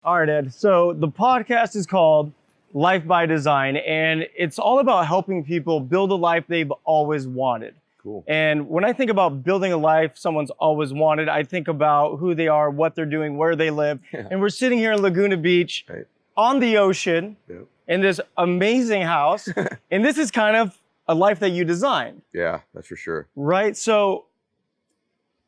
All right, Ed. So the podcast is called Life by Design, and it's all about helping people build a life they've always wanted. Cool. And when I think about building a life someone's always wanted, I think about who they are, what they're doing, where they live. Yeah. And we're sitting here in Laguna Beach Right. on the ocean Yep. in this amazing house. And this is kind of a life that you designed, Yeah, that's for sure. right? So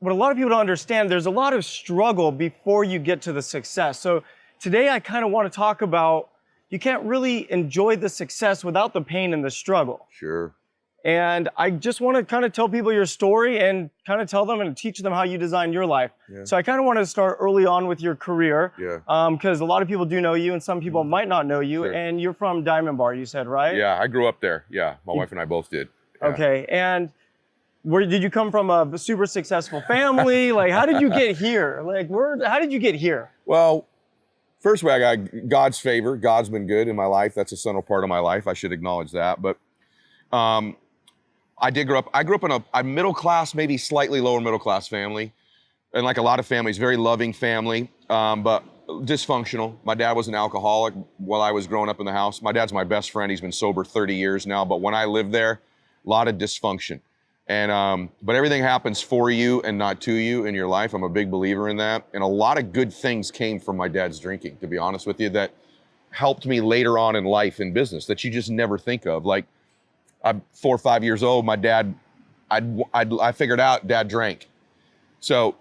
what a lot of people don't understand, there's a lot of struggle before you get to the success. So today I kind of want to talk about you can't really enjoy the success without the pain and the struggle. Sure. And I just want to kind of tell people your story and kind of tell them and teach them how you design your life. Yeah. So I kind of want to start early on with your career. Yeah. Because a lot of people do know you and some people might not know you. Sure. And you're from Diamond Bar, you said, right? Yeah, I grew up there. Yeah, my wife and I both did. Yeah. Okay. And where did you come from? A super successful family? Like, how did you get here? Like, how did you get here? Well, first way, I got God's favor. God's been good in my life. That's a central part of my life. I should acknowledge that. But I did grow up. I grew up in a middle class, maybe slightly lower middle class family, and like a lot of families, very loving family, but dysfunctional. My dad was an alcoholic while I was growing up in the house. My dad's my best friend. He's been sober 30 years now. But when I lived there, a lot of dysfunction. And but everything happens for you and not to you in your life. I'm a big believer in that. And a lot of good things came from my dad's drinking, to be honest with you, that helped me later on in life in business that you just never think of. Like, I'm 4 or 5 years old. My dad, I figured out dad drank. So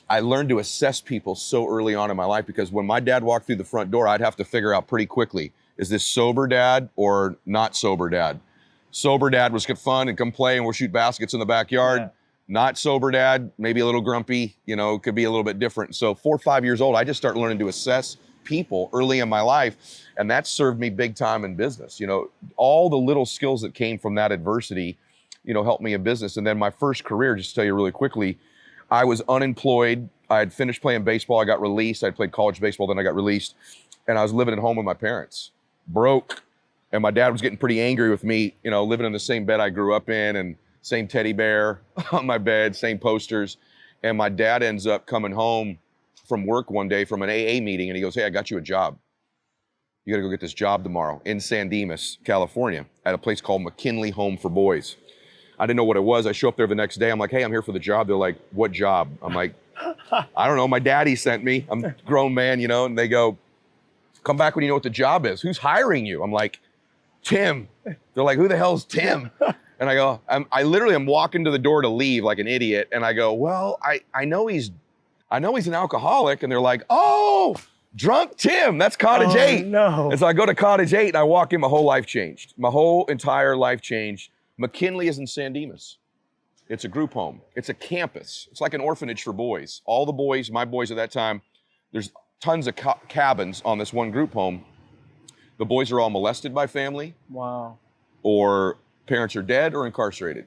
I learned to assess people so early on in my life, because when my dad walked through the front door, I'd have to figure out pretty quickly, is this sober dad or not sober dad? Sober dad was fun and come play and we'll shoot baskets in the backyard. Yeah. Not sober dad, maybe a little grumpy, could be a little bit different. So 4 or 5 years old, I just started learning to assess people early in my life. And that served me big time in business. All the little skills that came from that adversity, helped me in business. And then my first career, just to tell you really quickly, I was unemployed. I had finished playing baseball. I got released. I played college baseball, then I got released. And I was living at home with my parents, broke. And my dad was getting pretty angry with me, living in the same bed I grew up in and same teddy bear on my bed, same posters. And my dad ends up coming home from work one day from an AA meeting, and he goes, "Hey, I got you a job. You got to go get this job tomorrow in San Dimas, California, at a place called McKinley Home for Boys." I didn't know what it was. I show up there the next day. I'm like, "Hey, I'm here for the job." They're like, "What job?" I'm like, "I don't know. My daddy sent me. I'm a grown man, And they go, "Come back when you know what the job is. Who's hiring you?" I'm like, "Tim." They're like, "Who the hell's Tim?" And I go, I literally am walking to the door to leave like an idiot. And I go, "Well, I know he's an alcoholic." And they're like, "Oh, drunk Tim, that's Cottage 8. No. And so I go to Cottage 8 and I walk in, my whole life changed. My whole entire life changed. McKinley is in San Dimas. It's a group home. It's a campus. It's like an orphanage for boys. All the boys, my boys at that time, there's tons of cabins on this one group home. The boys are all molested by family. Wow. Or parents are dead or incarcerated.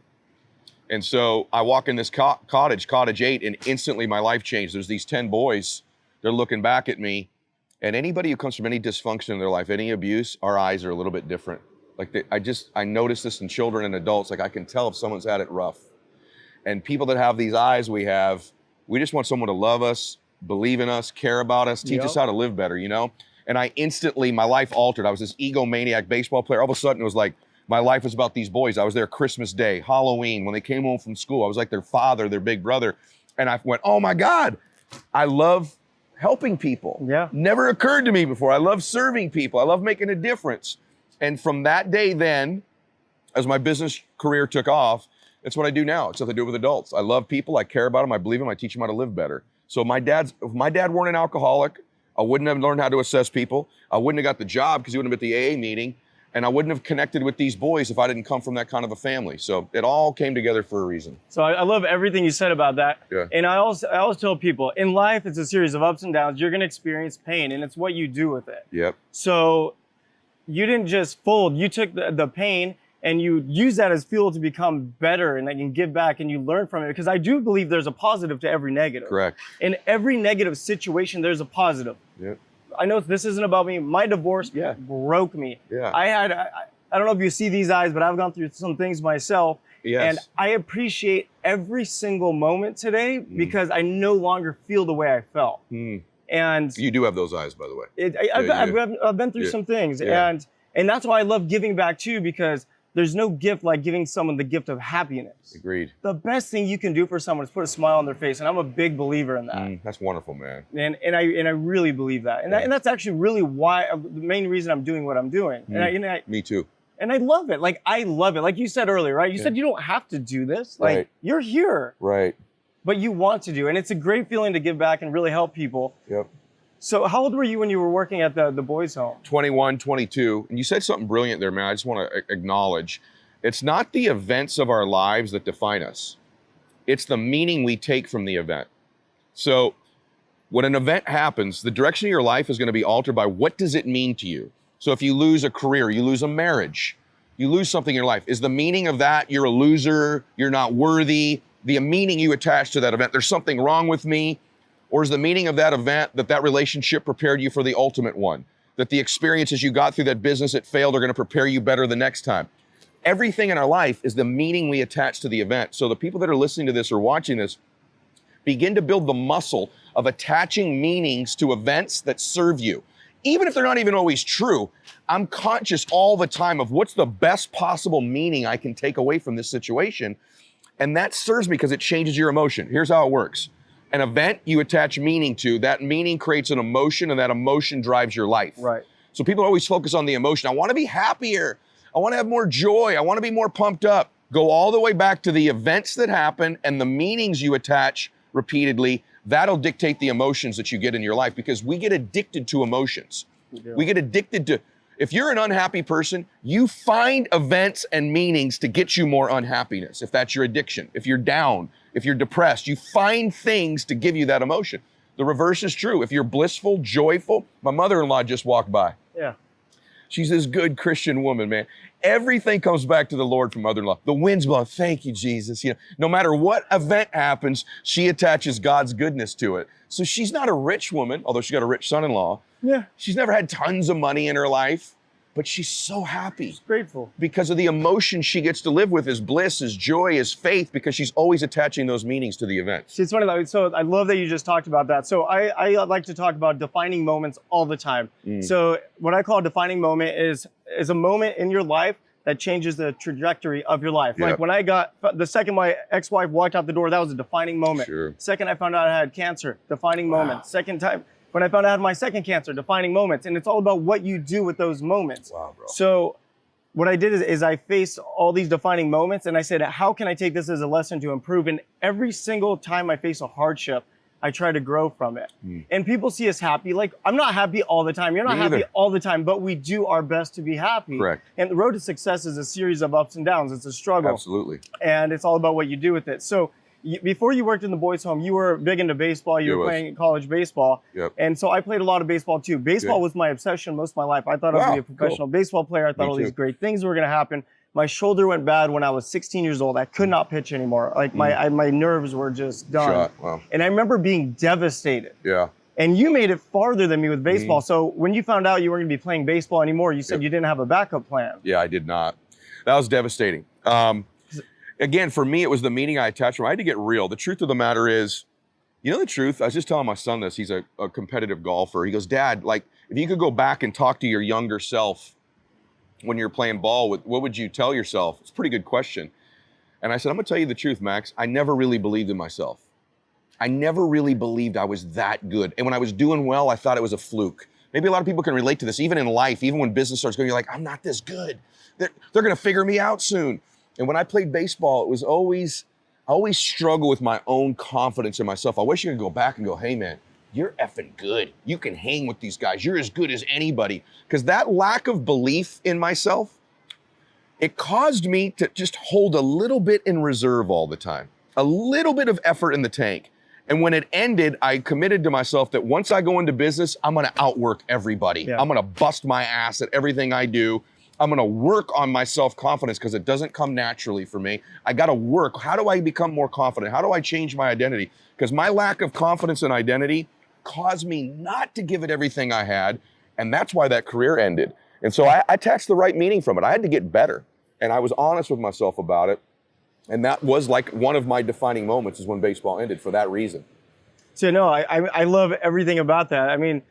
And so I walk in this cottage, Cottage 8, and instantly my life changed. There's these 10 boys. They're looking back at me. And anybody who comes from any dysfunction in their life, any abuse, our eyes are a little bit different. Like I notice this in children and adults. Like I can tell if someone's had it rough. And people that have these eyes we just want someone to love us, believe in us, care about us, teach us how to live better, And I instantly, my life altered. I was this egomaniac baseball player. All of a sudden it was like, my life was about these boys. I was there Christmas Day, Halloween, when they came home from school. I was like their father, their big brother. And I went, "Oh my God, I love helping people." Yeah. Never occurred to me before. I love serving people. I love making a difference. And from that day then, as my business career took off, it's what I do now. It's what I do with adults. I love people. I care about them. I believe them. I teach them how to live better. So if my dad weren't an alcoholic, I wouldn't have learned how to assess people. I wouldn't have got the job because he wouldn't have been at the AA meeting. And I wouldn't have connected with these boys if I didn't come from that kind of a family. So it all came together for a reason. So I love everything you said about that. Yeah. And I always tell people, in life, it's a series of ups and downs. You're going to experience pain, and it's what you do with it. Yep. So you didn't just fold. You took the pain and you use that as fuel to become better and then give back, and you learn from it. Because I do believe there's a positive to every negative. Correct. In every negative situation, there's a positive. Yep. I know this isn't about me. My divorce broke me. Yeah. I don't know if you see these eyes, but I've gone through some things myself. Yes. And I appreciate every single moment today because I no longer feel the way I felt. And You do have those eyes, by the way. I've been through some things, and that's why I love giving back too, because there's no gift like giving someone the gift of happiness. Agreed. The best thing you can do for someone is put a smile on their face, and I'm a big believer in that. That's wonderful, man. And I really believe that, and that's actually really why the main reason I'm doing what I'm doing. Me too. And I love it. Like I love it. Like you said earlier, right? You said you don't have to do this. Like you're here, right? But you want to do, and it's a great feeling to give back and really help people. Yep. So how old were you when you were working at the boys' home? 21, 22. And you said something brilliant there, man. I just want to acknowledge, it's not the events of our lives that define us. It's the meaning we take from the event. So when an event happens, the direction of your life is going to be altered by what does it mean to you? So if you lose a career, you lose a marriage, you lose something in your life. Is the meaning of that you're a loser, you're not worthy? The meaning you attach to that event, there's something wrong with me? Or is the meaning of that event that relationship prepared you for the ultimate one? That the experiences you got through that business that failed are going to prepare you better the next time? Everything in our life is the meaning we attach to the event. So the people that are listening to this or watching this, begin to build the muscle of attaching meanings to events that serve you. Even if they're not even always true, I'm conscious all the time of what's the best possible meaning I can take away from this situation. And that serves me because it changes your emotion. Here's how it works. An event you attach meaning to, that meaning creates an emotion, and that emotion drives your life. Right. So people always focus on the emotion. I want to be happier. I want to have more joy. I want to be more pumped up. Go all the way back to the events that happen and the meanings you attach repeatedly. That'll dictate the emotions that you get in your life, because we get addicted to emotions. We get addicted to, if you're an unhappy person, you find events and meanings to get you more unhappiness. If that's your addiction, if you're down, if you're depressed, you find things to give you that emotion. The reverse is true. If you're blissful, joyful, my mother-in-law just walked by. Yeah. She's this good Christian woman, man. Everything comes back to the Lord from mother-in-law. The wind's blowing. Thank you, Jesus. You know, no matter what event happens, she attaches God's goodness to it. So she's not a rich woman, although she got a rich son-in-law. Yeah. She's never had tons of money in her life, but she's so happy. She's grateful. Because of the emotion she gets to live with, is bliss, is joy, is faith, because she's always attaching those meanings to the events. See, it's funny, so I love that you just talked about that. So I like to talk about defining moments all the time. So what I call a defining moment is a moment in your life that changes the trajectory of your life. Yep. Like when I got, the second my ex-wife walked out the door, that was a defining moment. Sure. Second I found out I had cancer, defining moment. Second time, when I found out I had my second cancer, defining moments. And it's all about what you do with those moments. Wow, bro. So what I did is I faced all these defining moments, and I said, how can I take this as a lesson to improve? And every single time I face a hardship, I try to grow from it. And people see us happy. Like, I'm not happy all the time. You're not happy all the time, but we do our best to be happy. Correct. And the road to success is a series of ups and downs. It's a struggle. Absolutely. And it's all about what you do with it. So before you worked in the boys' home, you were big into baseball. You were playing college baseball. Yep. And so I played a lot of baseball too. Baseball was my obsession most of my life. I thought I was going to be a professional baseball player. I thought all these great things were going to happen. My shoulder went bad when I was 16 years old. I could not pitch anymore. Like my nerves were just done. Shot. Wow. And I remember being devastated. Yeah. And you made it farther than me with baseball. So when you found out you weren't going to be playing baseball anymore, you said you didn't have a backup plan. Yeah, I did not. That was devastating. Again, for me, it was the meaning I attached from it. I had to get real. The truth of the matter is, you know the truth? I was just telling my son this. He's a competitive golfer. He goes, Dad, like, if you could go back and talk to your younger self when you're playing ball, what would you tell yourself? It's a pretty good question. And I said, I'm going to tell you the truth, Max. I never really believed in myself. I never really believed I was that good. And when I was doing well, I thought it was a fluke. Maybe a lot of people can relate to this, even in life, even when business starts going, you're like, I'm not this good. They're going to figure me out soon. And when I played baseball, it was I always struggle with my own confidence in myself. I wish you could go back and go, hey man, you're effing good. You can hang with these guys. You're as good as anybody. Because that lack of belief in myself, it caused me to just hold a little bit in reserve all the time, a little bit of effort in the tank. And when it ended, I committed to myself that once I go into business, I'm going to outwork everybody. Yeah. I'm going to bust my ass at everything I do. I'm going to work on my self-confidence because it doesn't come naturally for me. I got to work. How do I become more confident? How do I change my identity? Because my lack of confidence and identity caused me not to give it everything I had. And that's why that career ended. And so I attached the right meaning from it. I had to get better. And I was honest with myself about it. And that was like one of my defining moments is when baseball ended for that reason. So no, I love everything about that. I mean,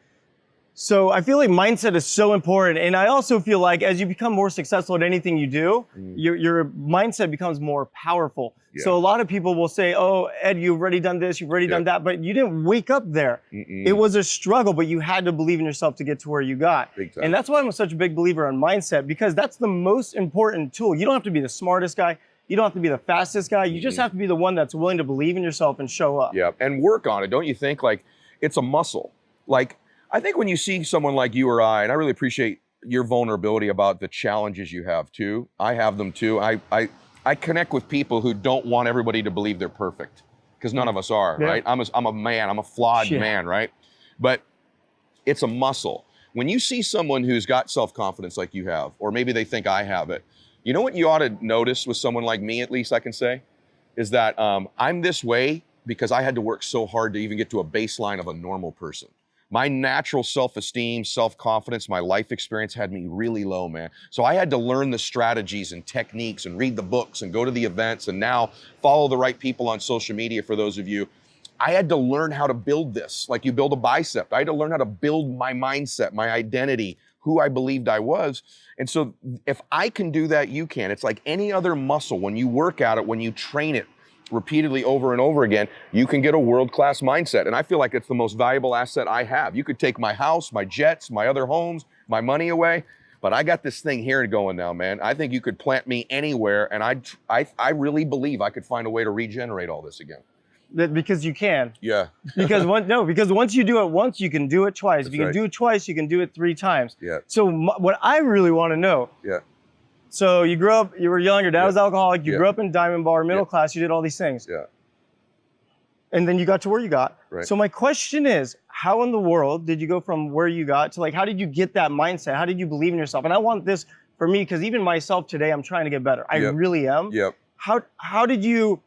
so I feel like mindset is so important. And I also feel like as you become more successful at anything you do, your mindset becomes more powerful. Yeah. So a lot of people will say, oh, Ed, you've already done this, you've already done that, but you didn't wake up there. It was a struggle, but you had to believe in yourself to get to where you got. Big time. And that's why I'm such a big believer on mindset, because that's the most important tool. You don't have to be the smartest guy. You don't have to be the fastest guy. You just have to be the one that's willing to believe in yourself and show up. Yeah, and work on it. Don't you think? Like, it's a muscle. Like, I think when you see someone like you or I, and I really appreciate your vulnerability about the challenges you have too. I have them too. I connect with people who don't want everybody to believe they're perfect, because none of us are, right? I'm a man. I'm a flawed man, right? But it's a muscle. When you see someone who's got self-confidence like you have, or maybe they think I have it, you know what you ought to notice with someone like me, at least I can say, is that I'm this way because I had to work so hard to even get to a baseline of a normal person. My natural self-esteem, self-confidence, my life experience had me really low, man. So I had to learn the strategies and techniques and read the books and go to the events and now follow the right people on social media, for those of you. I had to learn how to build this, like you build a bicep. I had to learn how to build my mindset, my identity, who I believed I was. And so if I can do that, you can. It's like any other muscle. When you work at it, when you train it repeatedly over and over again, you can get a world-class mindset. And I feel like it's the most valuable asset I have. You could take my house, my jets, my other homes, my money away, but I got this thing here going now, man. I think you could plant me anywhere, and I really believe I could find a way to regenerate all this again. Because you can. Yeah. because once you do it once, you can do it twice. If you can do it twice, you can do it 3 times. Yeah. So what I really want to know. Yeah. So you grew up, you were young, your dad was alcoholic, you grew up in Diamond Bar, middle class, you did all these things. Yeah. And then you got to where you got. Right. So my question is, how in the world did you go from where you got to, like, how did you get that mindset? How did you believe in yourself? And I want this for me, because even myself today, I'm trying to get better. I really am. Yep. How did you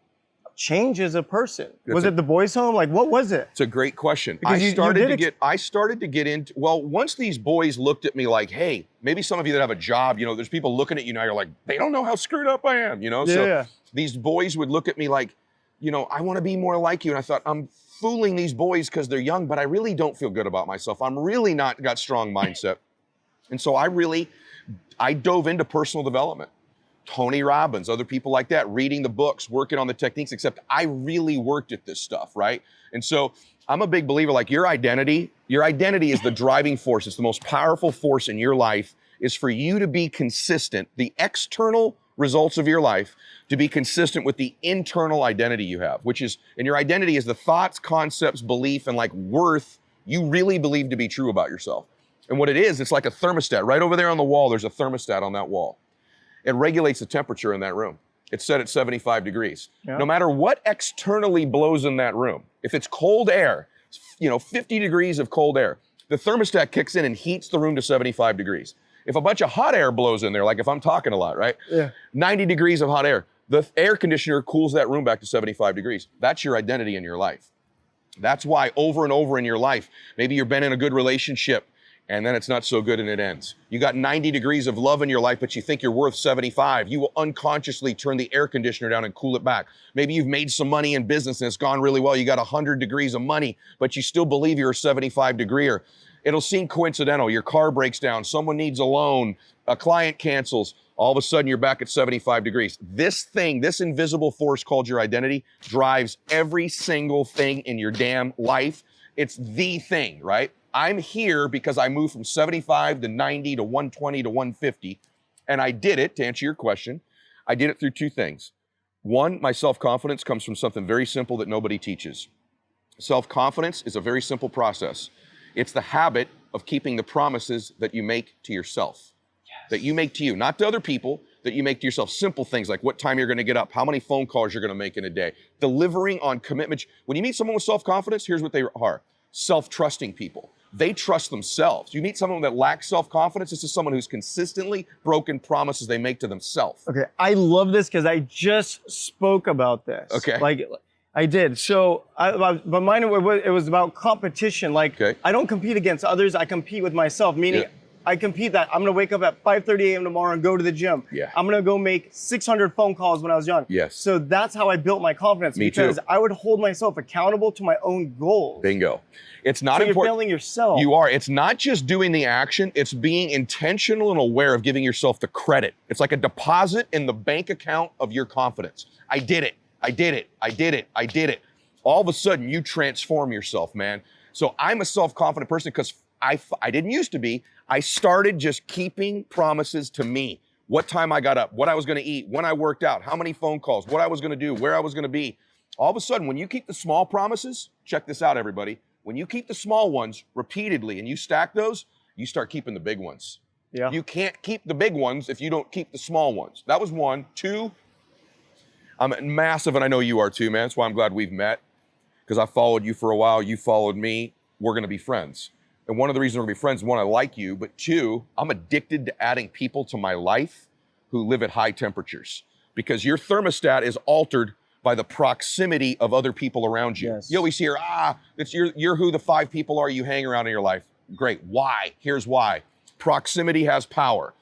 change as a person? Was it the boys' home? Like, what was it? It's a great question. Because I started to get into, well, once these boys looked at me like, hey, maybe some of you that have a job, you know, there's people looking at you now, you're like, they don't know how screwed up I am, you know? So these boys would look at me like, you know, I want to be more like you. And I thought, I'm fooling these boys because they're young, but I really don't feel good about myself. I'm really not got strong mindset. And so I dove into personal development. Tony Robbins, other people like that, reading the books, working on the techniques, except I really worked at this stuff, right? And so I'm a big believer, like your identity is the driving force. It's the most powerful force in your life, is for you to be consistent, the external results of your life, to be consistent with the internal identity you have, which is, and your identity is the thoughts, concepts, belief, and like worth you really believe to be true about yourself. And what it is, it's like a thermostat. Right over there on the wall, there's a thermostat on that wall. It regulates the temperature in that room. It's set at 75 degrees. No matter what externally blows in that room, if it's cold air, you know, 50 degrees of cold air, the thermostat kicks in and heats the room to 75 degrees. If a bunch of hot air blows in there, like if I'm talking a lot, right? 90 degrees of hot air, the air conditioner cools that room back to 75 degrees. That's your identity in your life. That's why over and over in your life, maybe you've been in a good relationship, and then it's not so good and it ends. You got 90 degrees of love in your life, but you think you're worth 75. You will unconsciously turn the air conditioner down and cool it back. Maybe you've made some money in business and it's gone really well. You got 100 degrees of money, but you still believe you're a 75 degreeer. It'll seem coincidental. Your car breaks down, someone needs a loan, a client cancels. All of a sudden you're back at 75 degrees. This thing, this invisible force called your identity, drives every single thing in your damn life. It's the thing, right? I'm here because I moved from 75 to 90 to 120 to 150. And I did it, to answer your question, I did it through 2 things. One, my self-confidence comes from something very simple that nobody teaches. Self-confidence is a very simple process. It's the habit of keeping the promises that you make to yourself, that you make to you, not to other people, that you make to yourself. Simple things like what time you're going to get up, how many phone calls you're going to make in a day, delivering on commitments. When you meet someone with self-confidence, here's what they are: self-trusting people. They trust themselves. You meet someone that lacks self-confidence, this is someone who's consistently broken promises they make to themselves. Okay, I love this because I just spoke about this. Okay. Like, I did. So, but mine, it was about competition. Like, I don't compete against others, I compete with myself, meaning I compete that I'm gonna wake up at 5:30 a.m. tomorrow and go to the gym. Yeah. I'm gonna go make 600 phone calls when I was young. Yes. So that's how I built my confidence. Me because too. I would hold myself accountable to my own goals. Bingo. It's not So important. you're failing yourself. You are. It's not just doing the action, it's being intentional and aware of giving yourself the credit. It's like a deposit in the bank account of your confidence. I did it. I did it. I did it. I did it. All of a sudden, you transform yourself, man. So I'm a self-confident person because I didn't used to be. I started just keeping promises to me. What time I got up, what I was going to eat, when I worked out, how many phone calls, what I was going to do, where I was going to be. All of a sudden, when you keep the small promises, check this out, everybody. When you keep the small ones repeatedly and you stack those, you start keeping the big ones. Yeah. You can't keep the big ones if you don't keep the small ones. That was one. Two, I'm massive, and I know you are too, man. That's why I'm glad we've met, because I followed you for a while. You followed me. We're going to be friends. And one of the reasons we're going to be friends, one, I like you, but two, I'm addicted to adding people to my life who live at high temperatures, because your thermostat is altered by the proximity of other people around you. Yes. You always hear, it's you're who the 5 people are you hang around in your life. Great. Why? Here's why. Proximity has power.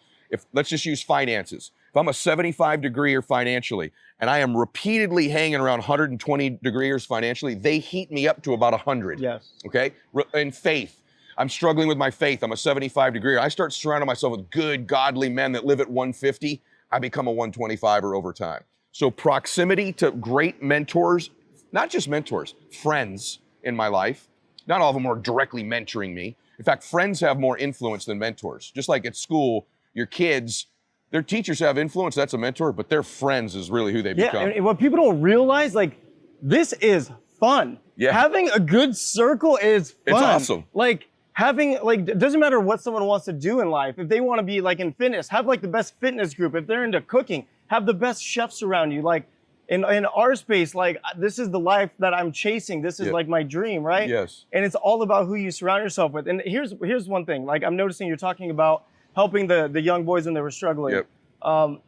Let's just use finances. If I'm a 75 degreer financially, and I am repeatedly hanging around 120 degrees financially, they heat me up to about 100. Yes. Okay? In faith, I'm struggling with my faith. I'm a 75 degree. I start surrounding myself with good, godly men that live at 150. I become a 125 over time. So proximity to great mentors, not just mentors, friends in my life. Not all of them are directly mentoring me. In fact, friends have more influence than mentors. Just like at school, your kids, their teachers have influence, that's a mentor, but their friends is really who they become. And what people don't realize, like, this is fun. Yeah. Having a good circle is fun. It's awesome. Like, it doesn't matter what someone wants to do in life. If they want to be like in fitness, have like the best fitness group. If they're into cooking, have the best chefs around you. Like in our space, like this is the life that I'm chasing. This is like my dream, right? Yes. And it's all about who you surround yourself with. And here's one thing. Like I'm noticing you're talking about helping the young boys when they were struggling. Yep.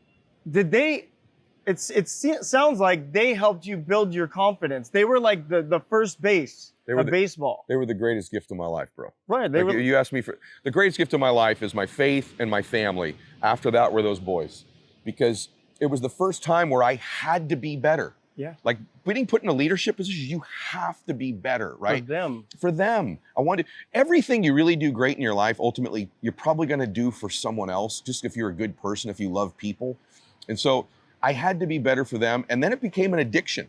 It sounds like they helped you build your confidence. They were like the first base of baseball. They were the greatest gift of my life, bro. Right. You asked me for the greatest gift of my life is my faith and my family. After that were those boys, because it was the first time where I had to be better. Yeah. Like being put in a leadership position, you have to be better, right? For them. For them. Everything you really do great in your life, ultimately, you're probably going to do for someone else, just if you're a good person, if you love people. And so I had to be better for them. And then it became an addiction.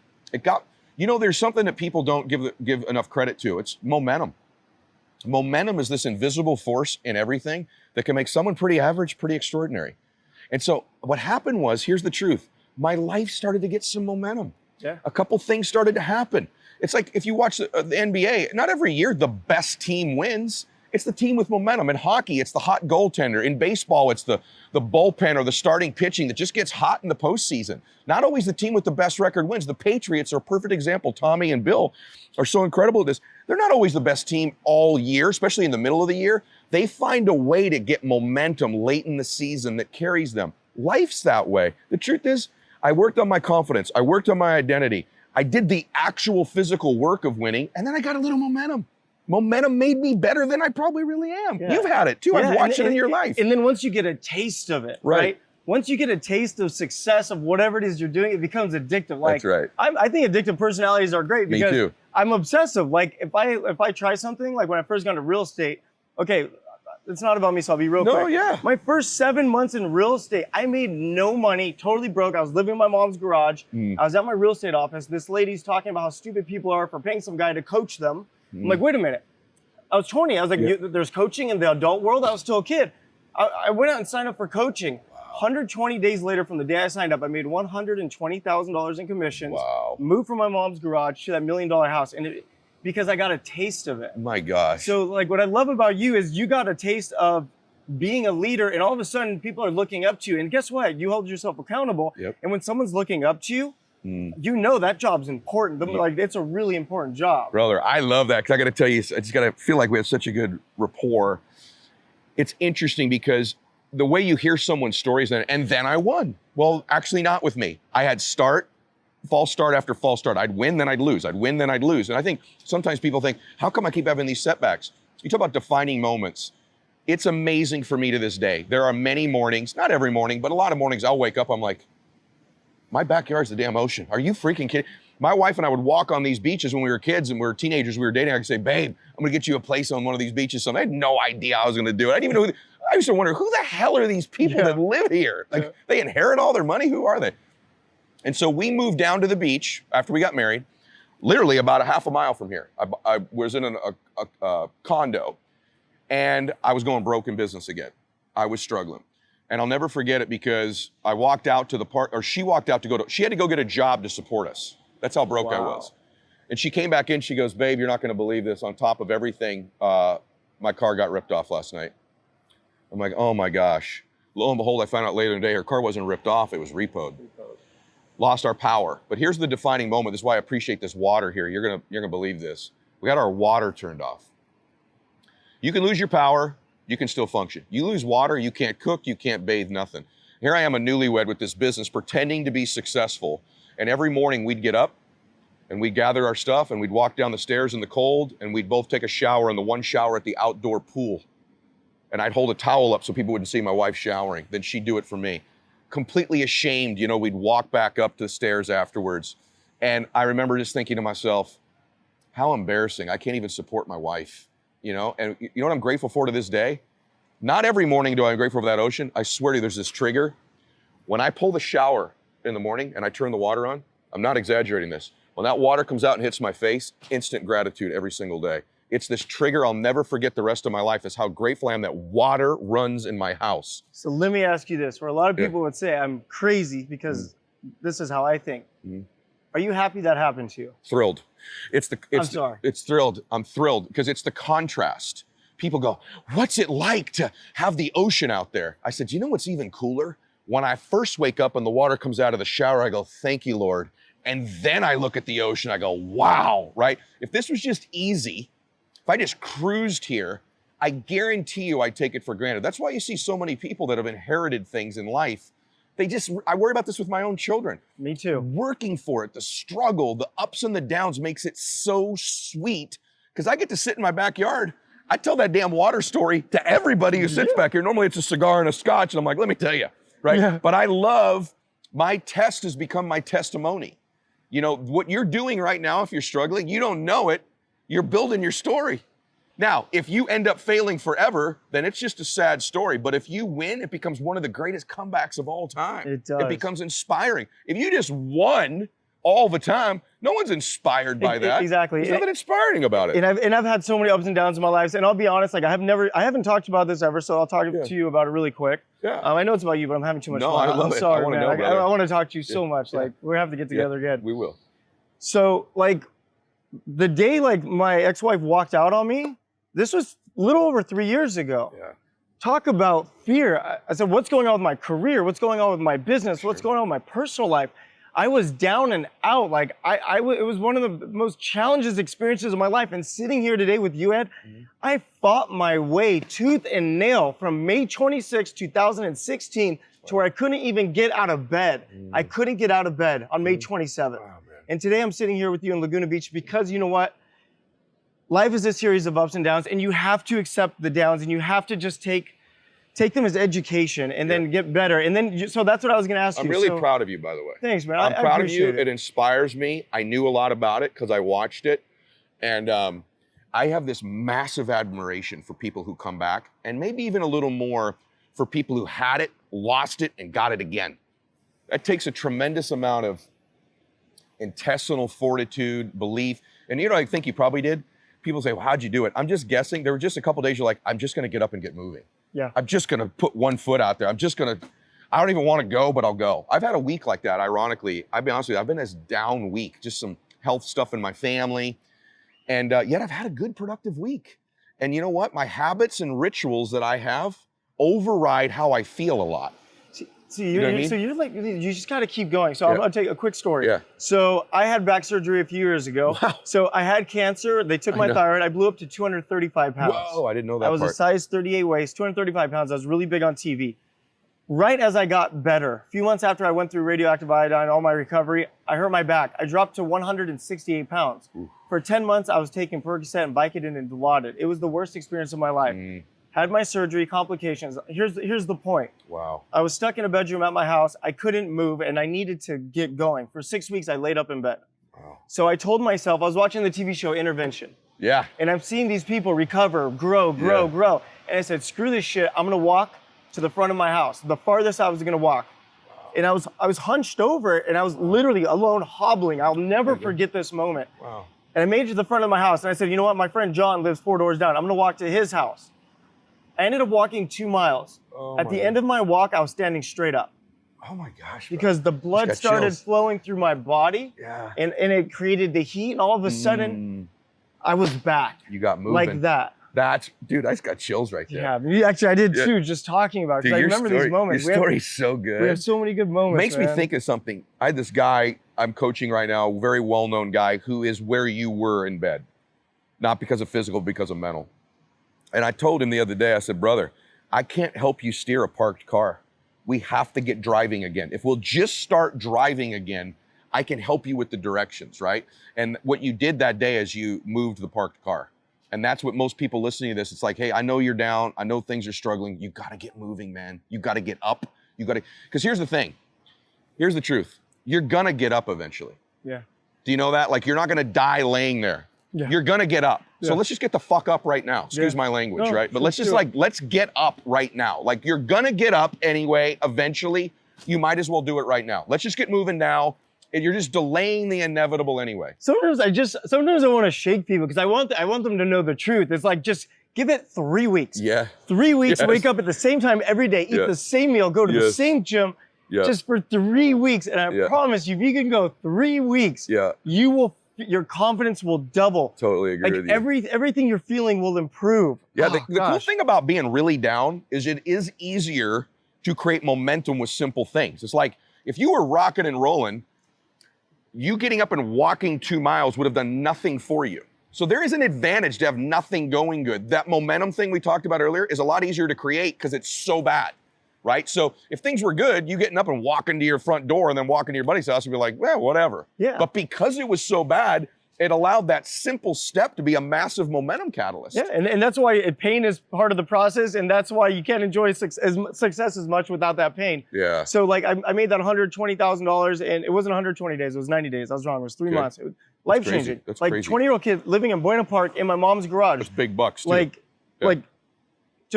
There's something that people don't give enough credit to. It's momentum. Momentum is this invisible force in everything that can make someone pretty average, pretty extraordinary. And so what happened was, here's the truth. My life started to get some momentum. Yeah. A couple things started to happen. It's like if you watch the NBA, not every year the best team wins. It's the team with momentum. In hockey, it's the hot goaltender. In baseball, it's the bullpen or the starting pitching that just gets hot in the postseason. Not always the team with the best record wins. The Patriots are a perfect example. Tommy and Bill are so incredible at this. They're not always the best team all year, especially in the middle of the year. They find a way to get momentum late in the season that carries them. Life's that way. The truth is, I worked on my confidence. I worked on my identity. I did the actual physical work of winning, and then I got a little momentum. Momentum made me better than I probably really am. Yeah. You've had it too. I've watched it in your life. And then once you get a taste of it, right? Once you get a taste of success of whatever it is you're doing, it becomes addictive. Like, that's right. I think addictive personalities are great because me too. I'm obsessive. Like if I try something, like when I first got into real estate, okay, it's not about me, so I'll be real quick. No, yeah. My first 7 months in real estate, I made no money, totally broke. I was living in my mom's garage. I was at my real estate office. This lady's talking about how stupid people are for paying some guy to coach them. I'm like, wait a minute. I was 20. I was like, there's coaching in the adult world? I was still a kid. I went out and signed up for coaching. 120 days later from the day I signed up, I made $120,000 in commissions. Wow. Moved from my mom's garage to that $1 million house. And because I got a taste of it. My gosh. So like what I love about you is you got a taste of being a leader, and all of a sudden people are looking up to you. And guess what? You hold yourself accountable. Yep. And when someone's looking up to you, you know that job's important. Like it's a really important job. Brother, I love that because I got to tell you, I just got to feel like we have such a good rapport. It's interesting because the way you hear someone's stories, and then I won. Well, actually not with me. I had false start after false start. I'd win, then I'd lose. I'd win, then I'd lose. And I think sometimes people think, how come I keep having these setbacks? You talk about defining moments. It's amazing for me to this day. There are many mornings, not every morning, but a lot of mornings I'll wake up, I'm like, my backyard's the damn ocean. Are you freaking kidding? My wife and I would walk on these beaches when we were kids and we were teenagers, we were dating. I could say, babe, I'm gonna get you a place on one of these beaches. So I had no idea I was gonna do it. I didn't even know, I used to wonder, who the hell are these people that live here? Like, they inherit all their money? Who are they? And so we moved down to the beach after we got married, literally about a half a mile from here. I was in a condo and I was going broke in business again. I was struggling. And I'll never forget it because I walked out to the park, or she walked out to she had to go get a job to support us. That's how broke I was. And she came back in, she goes, babe, you're not gonna believe this. On top of everything, my car got ripped off last night. I'm like, oh my gosh. Lo and behold, I found out later in the day, her car wasn't ripped off, it was repoed. Lost our power. But here's the defining moment. This is why I appreciate this water here. You're gonna believe this. We got our water turned off. You can lose your power, you can still function. You lose water, you can't cook, you can't bathe, nothing. Here I am, a newlywed with this business, pretending to be successful. And every morning we'd get up and we'd gather our stuff and we'd walk down the stairs in the cold and we'd both take a shower in the one shower at the outdoor pool. And I'd hold a towel up so people wouldn't see my wife showering. Then she'd do it for me. Completely ashamed, we'd walk back up the stairs afterwards. And I remember just thinking to myself, how embarrassing, I can't even support my wife. And you know what I'm grateful for to this day? Not every morning do I'm grateful for that ocean. I swear to you, there's this trigger. When I pull the shower in the morning and I turn the water on, I'm not exaggerating this. When that water comes out and hits my face, instant gratitude every single day. It's this trigger I'll never forget the rest of my life, is how grateful I am that water runs in my house. So let me ask you this, where a lot of people would say I'm crazy because this is how I think. Are you happy that happened to you? Thrilled. I'm sorry. It's thrilled. I'm thrilled because it's the contrast. People go, what's it like to have the ocean out there? I said, you know what's even cooler? When I first wake up and the water comes out of the shower, I go, thank you, Lord. And then I look at the ocean, I go, wow, right? If this was just easy, if I just cruised here, I guarantee you I'd take it for granted. That's why you see so many people that have inherited things in life. I worry about this with my own children. Me too. Working for it, the struggle, the ups and the downs makes it so sweet because I get to sit in my backyard. I tell that damn water story to everybody who sits back here. Normally it's a cigar and a scotch and I'm like, let me tell you, right? Yeah. But I love, my test has become my testimony. What you're doing right now, if you're struggling, you don't know it, you're building your story. Now, if you end up failing forever, then it's just a sad story. But if you win, it becomes one of the greatest comebacks of all time. It does. It becomes inspiring. If you just won all the time, no one's inspired by that. Exactly. There's nothing inspiring about it. And I've had so many ups and downs in my life. And I'll be honest, I haven't talked about this ever, so I'll talk to you about it really quick. Yeah. I know it's about you, but I'm having too much fun. I love I'm sorry, man. I want to talk to you so much. Like, we have to get together again. We will. So, the day my ex-wife walked out on me, this was a little over 3 years ago. Yeah. Talk about fear. I said, what's going on with my career? What's going on with my business? What's going on with my personal life? I was down and out. It was one of the most challenging experiences of my life. And sitting here today with you, Ed, I fought my way tooth and nail from May 26, 2016 to where I couldn't even get out of bed. I couldn't get out of bed on May 27th. Wow, and today I'm sitting here with you in Laguna Beach because you know what? Life is a series of ups and downs, and you have to accept the downs, and you have to just take them as education, and then get better. And then, so that's what I was going to ask you. I'm really proud of you, by the way. Thanks, man. I'm proud of you. It inspires me. I knew a lot about it because I watched it, and I have this massive admiration for people who come back, and maybe even a little more for people who had it, lost it, and got it again. That takes a tremendous amount of intestinal fortitude, belief, and I think you probably did. People say, well, how'd you do it? I'm just guessing. There were just a couple days you're like, I'm just going to get up and get moving. Yeah. I'm just going to put one foot out there. I don't even want to go, but I'll go. I've had a week like that, ironically. I'll be honest with you, I've been this down week, just some health stuff in my family. And yet I've had a good, productive week. And you know what? My habits and rituals that I have override how I feel a lot. You just got to keep going. So I'm going to take a quick story. Yeah. So I had back surgery a few years ago. Wow. So I had cancer. They took my thyroid. I blew up to 235 pounds. Whoa, I didn't know that I was a size 38 waist, 235 pounds. I was really big on TV. Right as I got better, a few months after I went through radioactive iodine, all my recovery, I hurt my back. I dropped to 168 pounds. Ooh. For 10 months, I was taking Percocet and Vicodin and Dilaudid. It was the worst experience of my life. had my surgery, complications. Here's the point. Wow. I was stuck in a bedroom at my house. I couldn't move, and I needed to get going. For 6 weeks, I laid up in bed. Wow. So I told myself, I was watching the TV show Intervention. Yeah. And I'm seeing these people recover, grow. And I said, screw this shit. I'm gonna walk to the front of my house, the farthest I was gonna walk. Wow. And I was hunched over, and I was literally alone, hobbling. I'll never forget this moment. Wow. And I made it to the front of my house, and I said, you know what? My friend John lives 4 doors down. I'm gonna walk to his house. I ended up walking 2 miles. At the end of my walk, I was standing straight up. Oh my gosh. Because the blood started flowing through my body. Yeah. And it created the heat, and all of a sudden, I was back. You got moving. Like that. Dude, I just got chills right there. Yeah, actually I did too, just talking about it. Because I remember these moments. Your story's so good. We have so many good moments. Makes me think of something. I had this guy I'm coaching right now, a very well-known guy who is where you were in bed. Not because of physical, because of mental. And I told him the other day, I said, brother, I can't help you steer a parked car. We have to get driving again. If we'll just start driving again, I can help you with the directions, right? And what you did that day is you moved the parked car. And that's what most people listening to this, it's like, hey, I know you're down. I know things are struggling. You got to get moving, man. You got to get up. You got to, because here's the thing. Here's the truth. You're going to get up eventually. Yeah. Do you know that? Like, you're not going to die laying there. Yeah. You're going to get up. Yeah. So let's just get the fuck up right now. Excuse my language, right? But let's just let's get up right now. Like, you're going to get up anyway, eventually. You might as well do it right now. Let's just get moving now. And you're just delaying the inevitable anyway. Sometimes I want to shake people because I want them to know the truth. It's like, just give it 3 weeks. Yeah. 3 weeks, wake up at the same time every day, eat the same meal, go to the same gym, just for 3 weeks. And I promise you, if you can go 3 weeks, your confidence will double. Totally agree with you. Everything you're feeling will improve. Yeah, the cool thing about being really down is it is easier to create momentum with simple things. It's like, if you were rocking and rolling, you getting up and walking 2 miles would have done nothing for you. So there is an advantage to have nothing going good. That momentum thing we talked about earlier is a lot easier to create because it's so bad, right? So if things were good, you getting up and walking to your front door and then walking to your buddy's house and be like, well, whatever. Yeah. But because it was so bad, it allowed that simple step to be a massive momentum catalyst. Yeah, and that's why pain is part of the process, and that's why you can't enjoy success as much without that pain. Yeah. So like I made that $120,000, and it wasn't 120 days, it was 90 days. I was wrong, it was 3 months. It was life-changing. That's like crazy. 20-year-old kid living in Buena Park in my mom's garage. That's big bucks too.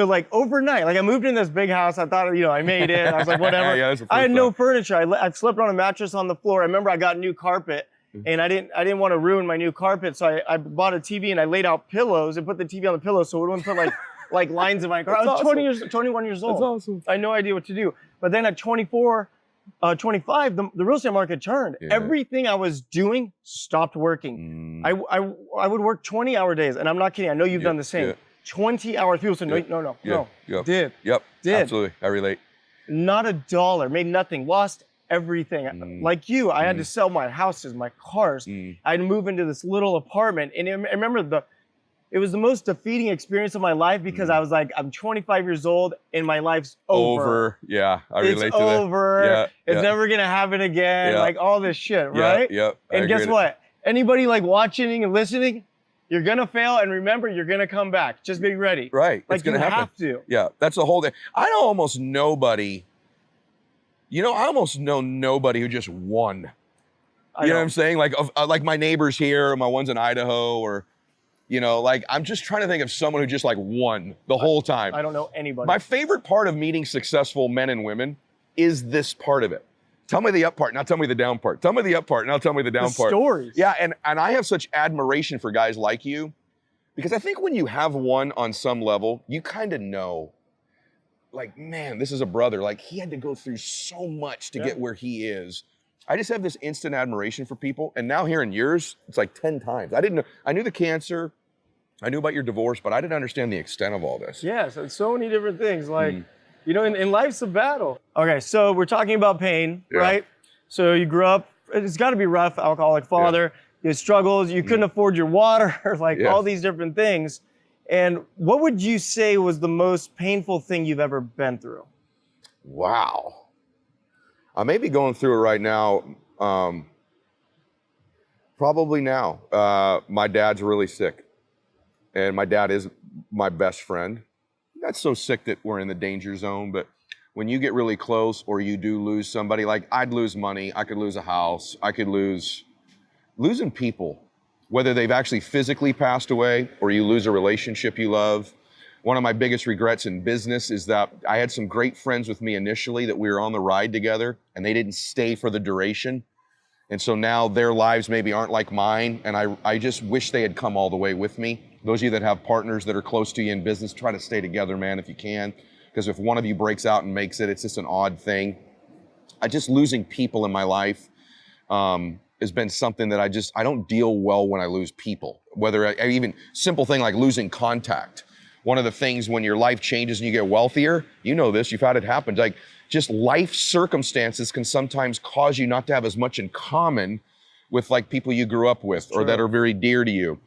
Like overnight, like I moved in this big house. I thought, I made it. I was like, whatever. I had no furniture. I slept on a mattress on the floor. I remember I got new carpet. And I didn't want to ruin my new carpet, so I bought a TV and I laid out pillows and put the TV on the pillow so it wouldn't put like lines in my car. I was 21 years old. That's awesome. I had no idea what to do. But then at 24, 25, the real estate market turned. Yeah. Everything I was doing stopped working. I would work 20-hour days, and I'm not kidding. I know you've done the same. 20 hours. People said, no. Did. Absolutely. I relate. Not a dollar. Made nothing. Lost everything. Like you, I had to sell my houses, my cars. I had to move into this little apartment. And I remember it was the most defeating experience of my life because I was like, I'm 25 years old and my life's over. Yeah, I relate to that. It's over. Yeah, it's never going to happen again. Like all this shit, right? Yep. And guess what? Anybody like watching and listening, you're going to fail. And remember, you're going to come back. Just be ready. Right. Like you have to. Yeah, that's the whole thing. I know almost nobody. I almost know nobody who just won. You know what I'm saying? Like my neighbors here, or my ones in Idaho, or, I'm just trying to think of someone who just won the whole time. I don't know anybody. My favorite part of meeting successful men and women is this part of it. Tell me the up part, now tell me the down part. Tell me the up part, now tell me the down part. Stories. Yeah, and I have such admiration for guys like you, because I think when you have one on some level, you kind of know, like, man, this is a brother. Like, he had to go through so much to get where he is. I just have this instant admiration for people. And now hearing yours, it's like 10 times. I didn't know. I knew the cancer. I knew about your divorce, but I didn't understand the extent of all this. Yes, and so many different things. Like, in life's a battle. Okay, so we're talking about pain, right? So you grew up, it's got to be rough, alcoholic father. You had struggles. You couldn't afford your water, all these different things. And what would you say was the most painful thing you've ever been through? Wow. I may be going through it right now. Probably now. My dad's really sick. And my dad is my best friend. that's so sick that we're in the danger zone, but when you get really close or you do lose somebody, like I'd lose money, I could lose a house, I could losing people, whether they've actually physically passed away or you lose a relationship you love. One of my biggest regrets in business is that I had some great friends with me initially that we were on the ride together and they didn't stay for the duration. And so now their lives maybe aren't like mine. And I just wish they had come all the way with me. Those of you that have partners that are close to you in business, try to stay together, man, if you can. Because if one of you breaks out and makes it, it's just an odd thing. Just losing people in my life has been something that I don't deal well when I lose people. Whether even simple thing like losing contact. One of the things when your life changes and you get wealthier, you know this, you've had it happen. Like just life circumstances can sometimes cause you not to have as much in common with like people you grew up with or that are very dear to you.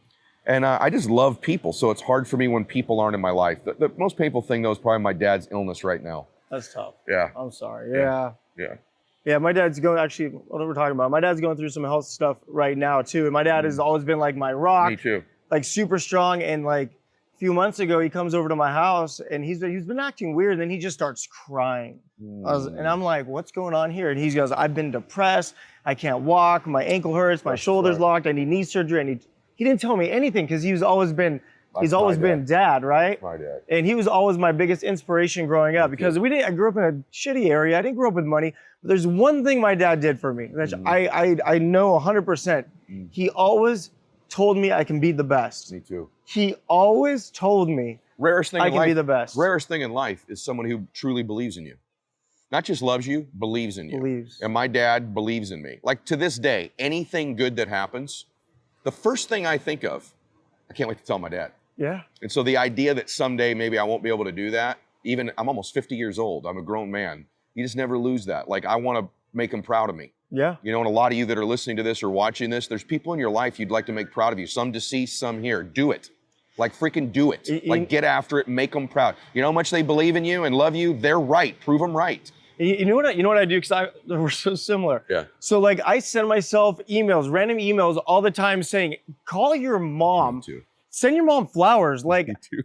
And I just love people, so it's hard for me when people aren't in my life. The most painful thing though is probably my dad's illness right now. That's tough. Yeah. I'm sorry. Yeah. Yeah. My dad's going, actually, what we're talking about, my dad's going through some health stuff right now too. And my dad has always been like my rock. Me too. Like super strong. And like a few months ago, he comes over to my house and he's been acting weird. And then he just starts crying. And I'm like, what's going on here? And he goes, I've been depressed. I can't walk. My ankle hurts. My shoulder's locked. I need knee surgery. He didn't tell me anything because he's always been dad, right? My dad. And he was always my biggest inspiration growing up because I grew up in a shitty area. I didn't grow up with money. But there's one thing my dad did for me that I know 100%. He always told me I can be the best. Me too. He always told me I can be the best. Rarest thing in life is someone who truly believes in you. Not just loves you, believes in you. Believes. And my dad believes in me. Like to this day, anything good that happens, the first thing I think of, I can't wait to tell my dad. Yeah. And so the idea that someday maybe I won't be able to do that, even I'm almost 50 years old, I'm a grown man. You just never lose that. Like I want to make him proud of me. Yeah. You know, and a lot of you that are listening to this or watching this, there's people in your life you'd like to make proud of you. Some deceased, some here. Do it. Like freaking do it. Like get after it, make them proud. You know how much they believe in you and love you? They're right. Prove them right. You know what I do? Because we're so similar. Yeah. So like I send myself emails, random emails all the time saying, call your mom. Me too. Send your mom flowers. Like, Me too.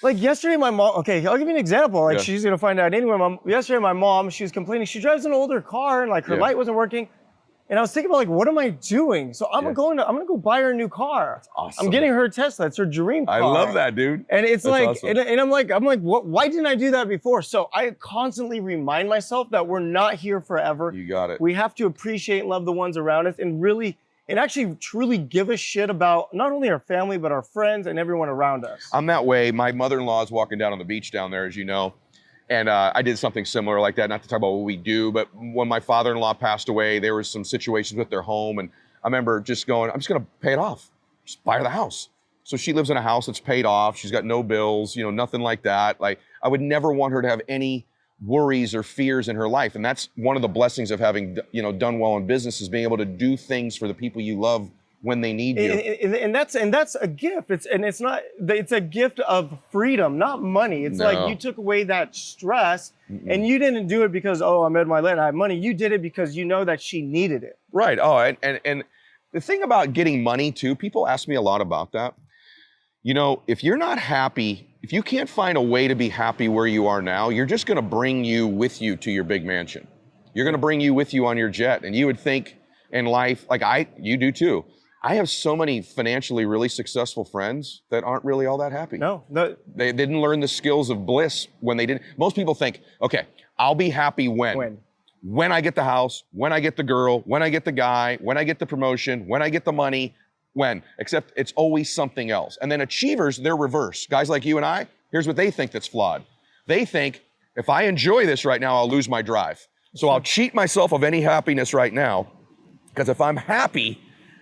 Like yesterday, my mom, okay, I'll give you an example. Like Yeah. she's gonna find out anyway. Yesterday, my mom, she was complaining. She drives an older car and like her light wasn't working. And I was thinking about like, what am I doing? So I'm gonna go buy her a new car. That's awesome. I'm getting her a Tesla. It's her dream car. I love that, dude. And it's That's like, awesome. and I'm like, what? Why didn't I do that before? So I constantly remind myself that we're not here forever. You got it. We have to appreciate and love the ones around us, and really, and actually, truly give a shit about not only our family but our friends and everyone around us. I'm that way. My mother-in-law is walking down on the beach down there, as you know. And I did something similar like that, not to talk about what we do, but when my father-in-law passed away, there was some situations with their home. And I remember just going, I'm just going to pay it off. Just buy her the house. So she lives in a house that's paid off. She's got no bills, you know, nothing like that. Like I would never want her to have any worries or fears in her life. And that's one of the blessings of having, you know, done well in business, is being able to do things for the people you love when they need you. And that's a gift. It's a gift of freedom, not money. It's like you took away that stress and you didn't do it because, oh, I'm at Mylett and I have money. You did it because you know that she needed it. Right. Oh, and the thing about getting money too, people ask me a lot about that. You know, if you're not happy, if you can't find a way to be happy where you are now, you're just going to bring you with you to your big mansion. You're going to bring you with you on your jet. And you would think in life, like you do too, I have so many financially really successful friends that aren't really all that happy. No. They didn't learn the skills of bliss when they didn't. Most people think, okay, I'll be happy when I get the house, when I get the girl, when I get the guy, when I get the promotion, when I get the money, except it's always something else. And then achievers, they're reverse. Guys like you and I, here's what they think that's flawed. They think, if I enjoy this right now, I'll lose my drive. So I'll cheat myself of any happiness right now, because if I'm happy,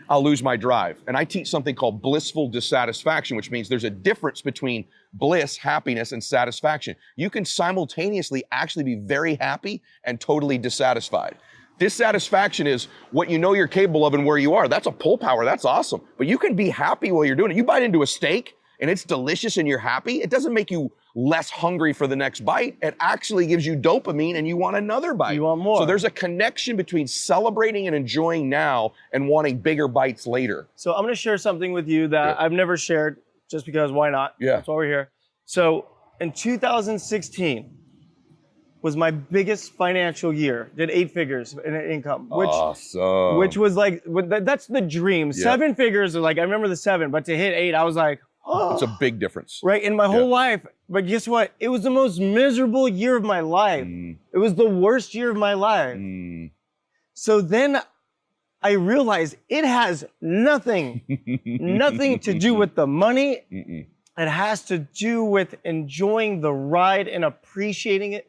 I'll lose my drive. And I teach something called blissful dissatisfaction, which means there's a difference between bliss, happiness, and satisfaction. You can simultaneously actually be very happy and totally dissatisfied. Dissatisfaction is what you know you're capable of and where you are. That's a pull power, that's awesome. But you can be happy while you're doing it. You bite into a steak and it's delicious and you're happy. It doesn't make you less hungry for the next bite. It actually gives you dopamine and you want another bite. You want more. So there's a connection between celebrating and enjoying now and wanting bigger bites later. So I'm going to share something with you that I've never shared, just because why not? Yeah. That's why we're here. So in 2016 was my biggest financial year. Did 8 figures in income, Awesome. which was like, that's the dream. Yeah. 7 figures are like, I remember the 7, but to hit 8, I was like, oh. It's a big difference. Right, in my whole life. But guess what? It was the most miserable year of my life. It was the worst year of my life. So then I realized it has nothing to do with the money. It has to do with enjoying the ride and appreciating it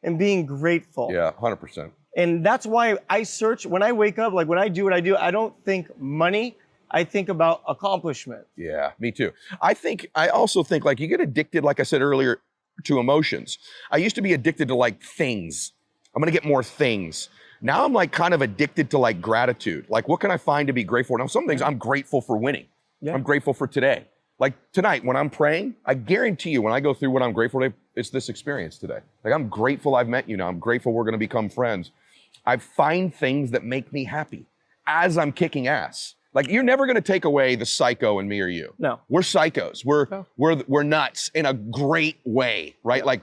and being grateful. Yeah, 100%. And that's why I search, when I wake up, like when I do what I do, I don't think money, I think about accomplishment. Yeah, me too. I also think like you get addicted, like I said earlier, to emotions. I used to be addicted to like things. I'm gonna get more things. Now I'm like kind of addicted to like gratitude. Like what can I find to be grateful for? Now some things I'm grateful for winning. I'm grateful for today. Like tonight when I'm praying, I guarantee you when I go through what I'm grateful for, it's this experience today. Like I'm grateful I've met you now. I'm grateful we're gonna become friends. I find things that make me happy as I'm kicking ass. Like you're never gonna take away the psycho in me or you. No. We're psychos. We're nuts in a great way, right? Yeah. Like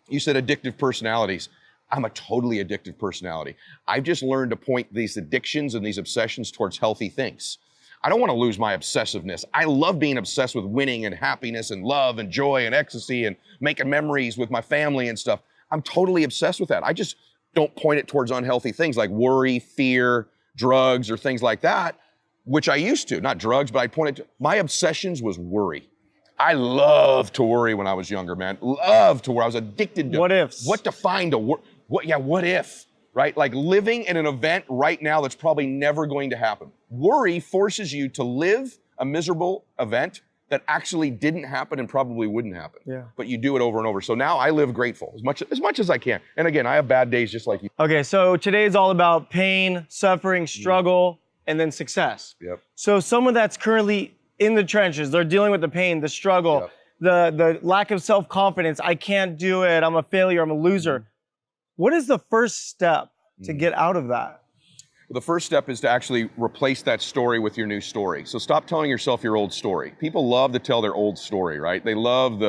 you said, addictive personalities. I'm a totally addictive personality. I've just learned to point these addictions and these obsessions towards healthy things. I don't want to lose my obsessiveness. I love being obsessed with winning and happiness and love and joy and ecstasy and making memories with my family and stuff. I'm totally obsessed with that. I just don't point it towards unhealthy things like worry, fear, drugs, or things like that, which I used to. Not drugs, but I pointed to. My obsessions was worry. I loved to worry when I was younger, man. Loved to worry. I was addicted to What ifs. What to find a what if, right? Like living in an event right now that's probably never going to happen. Worry forces you to live a miserable event that actually didn't happen and probably wouldn't happen. Yeah. But you do it over and over. So now I live grateful as much as I can. And again, I have bad days just like you. Okay, so today is all about pain, suffering, struggle, and then success. Yep. So someone that's currently in the trenches, they're dealing with the pain, the struggle, the lack of self-confidence. I can't do it. I'm a failure. I'm a loser. What is the first step to get out of that? The first step is to actually replace that story with your new story. So stop telling yourself your old story. People love to tell their old story, right? They love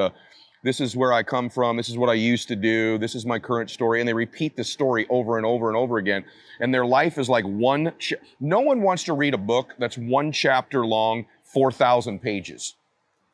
this is where I come from, this is what I used to do, this is my current story, and they repeat the story over and over and over again. And their life is like no one wants to read a book that's 1 chapter long, 4,000 pages.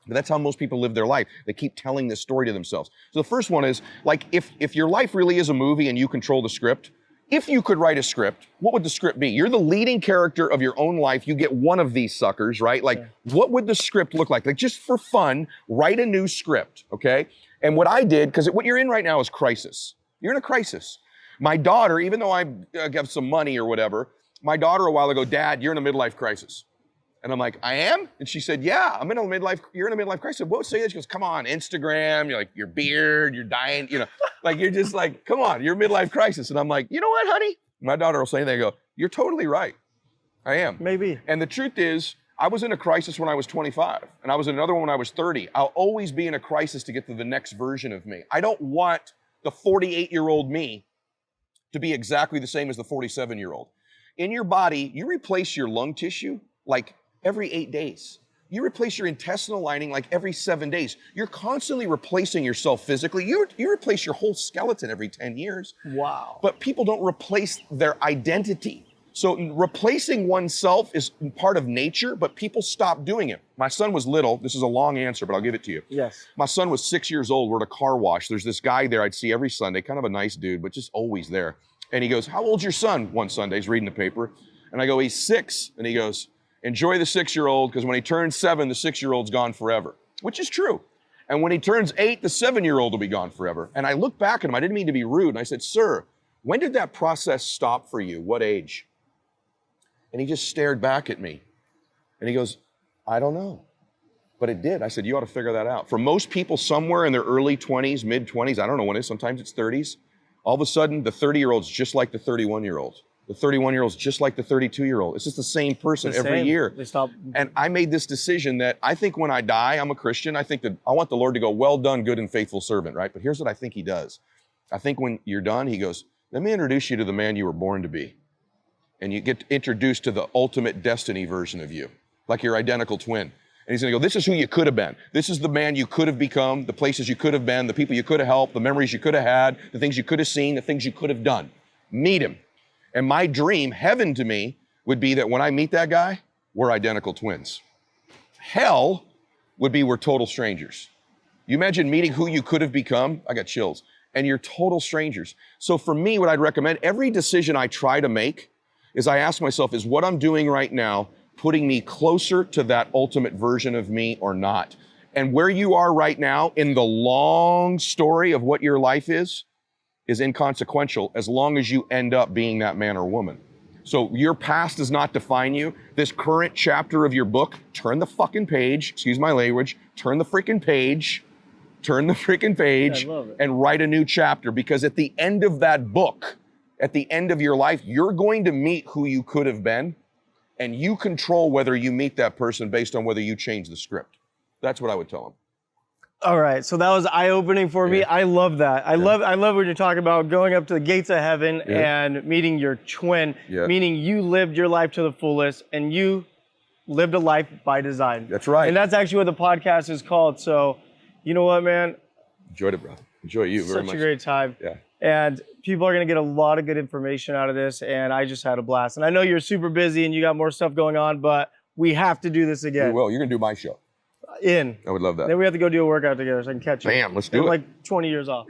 But that's how most people live their life. They keep telling this story to themselves. So the first one is, like, if your life really is a movie and you control the script, if you could write a script, what would the script be? You're the leading character of your own life. You get one of these suckers, right? Like, what would the script look like? Like, just for fun, write a new script, okay? And what I did, because what you're in right now is crisis. You're in a crisis. My daughter, even though I have some money or whatever, my daughter a while ago, Dad, you're in a midlife crisis. And I'm like, I am? And she said, yeah, you're in a midlife crisis. What say that? She goes, come on, Instagram, you're like, your beard, you're dying, like, you're just like, come on, you're a midlife crisis. And I'm like, you know what, honey? My daughter will say anything, I go, you're totally right. I am. Maybe. And the truth is, I was in a crisis when I was 25, and I was in another one when I was 30. I'll always be in a crisis to get to the next version of me. I don't want the 48-year-old me to be exactly the same as the 47-year-old. In your body, you replace your lung tissue like every 8 days. You replace your intestinal lining like every 7 days. You're constantly replacing yourself physically. You replace your whole skeleton every 10 years. Wow. But people don't replace their identity. So replacing oneself is part of nature, but people stop doing it. My son was little. This is a long answer, but I'll give it to you. Yes. My son was 6 years old. We're at a car wash. There's this guy there I'd see every Sunday, kind of a nice dude, but just always there. And he goes, how old's your son? One Sunday, he's reading the paper. And I go, he's 6. And he goes, enjoy the 6-year-old, because when he turns 7, the 6-year-old's gone forever, which is true. And when he turns 8, the 7-year-old will be gone forever. And I looked back at him. I didn't mean to be rude. And I said, sir, when did that process stop for you? What age? And he just stared back at me. And he goes, I don't know. But it did. I said, you ought to figure that out. For most people, somewhere in their early 20s, mid-20s, I don't know when it is, sometimes it's 30s, all of a sudden, the 30-year-old's just like the 31-year-old. The 31-year-old's just like the 32-year-old. It's just the same person every year. They stop. And I made this decision that I think when I die, I'm a Christian. I think that I want the Lord to go, well done, good and faithful servant, right? But here's what I think he does. I think when you're done, he goes, let me introduce you to the man you were born to be. And you get introduced to the ultimate destiny version of you, like your identical twin. And he's gonna go, this is who you could have been. This is the man you could have become, the places you could have been, the people you could have helped, the memories you could have had, the things you could have seen, the things you could have done. Meet him. And my dream, heaven to me, would be that when I meet that guy, we're identical twins. Hell would be we're total strangers. You imagine meeting who you could have become? I got chills. And you're total strangers. So for me, what I'd recommend, every decision I try to make is I ask myself, is what I'm doing right now putting me closer to that ultimate version of me or not? And where you are right now in the long story of what your life is inconsequential as long as you end up being that man or woman. So your past does not define you. This current chapter of your book, turn the fucking page, excuse my language, turn the freaking page, and write a new chapter, because at the end of that book, at the end of your life, you're going to meet who you could have been, and you control whether you meet that person based on whether you change the script. That's what I would tell them. All right, so that was eye-opening for me. I love that. I love when you're talking about going up to the gates of heaven and meeting your twin, meaning you lived your life to the fullest and you lived a life by design. That's right. And that's actually what the podcast is called. So, you know what, man? Enjoyed it, bro. Enjoy you very much. Such a great time. Yeah. And people are going to get a lot of good information out of this, and I just had a blast. And I know you're super busy and you got more stuff going on, but we have to do this again. We will. You're going to do my show. I would love that. Then we have to go do a workout together so I can catch you. Bam, let's do it. Like 20 years off.